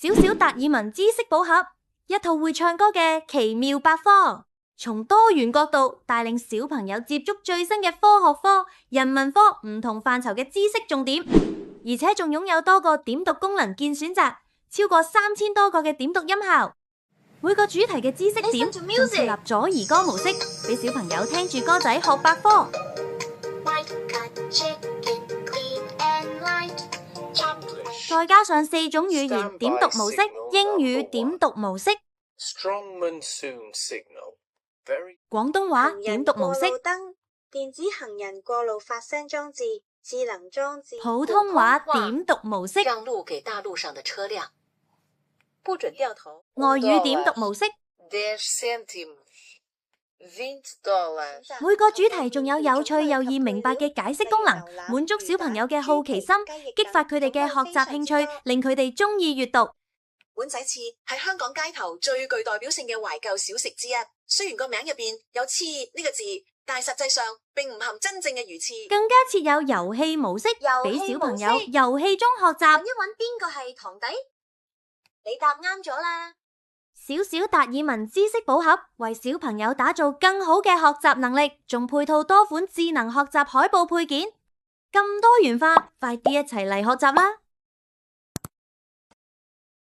小小達爾文知識寶盒，一套會唱歌嘅奇妙百科，從多元角度帶領小朋友接觸最新嘅科學科、人文科唔同範疇嘅知識重點，而且仲擁有多個點讀功能鍵選擇，超過3000多個嘅點讀音效。每個主題嘅知識點仲設立左兒歌模式，俾小朋友聽住歌仔學百科。再加上4種語言點讀模式，英語點讀模式、廣東話點讀模式、電子行人過路發聲裝置、智能裝置、普通話點讀模式、讓路給大路上的車輛、不准掉頭、外語點讀模式。每個主題仲有有趣又易明白嘅解釋功能，滿足小朋友嘅好奇心，激發佢哋嘅學習興趣，令佢哋中意閱讀。碗仔翅係香港街頭最具代表性嘅懷舊小食之一。雖然個名入邊有翅呢個字，但係實際上並唔含真正嘅魚翅。更加設有遊戲模式，俾小朋友遊戲中學習。一揾邊個係堂弟？你答啱咗啦！小小達爾文知識寶盒為小朋友打造更好嘅學習能力，仲配套多款智能學習海報配件，咁多元化，快啲一齊嚟學習啦！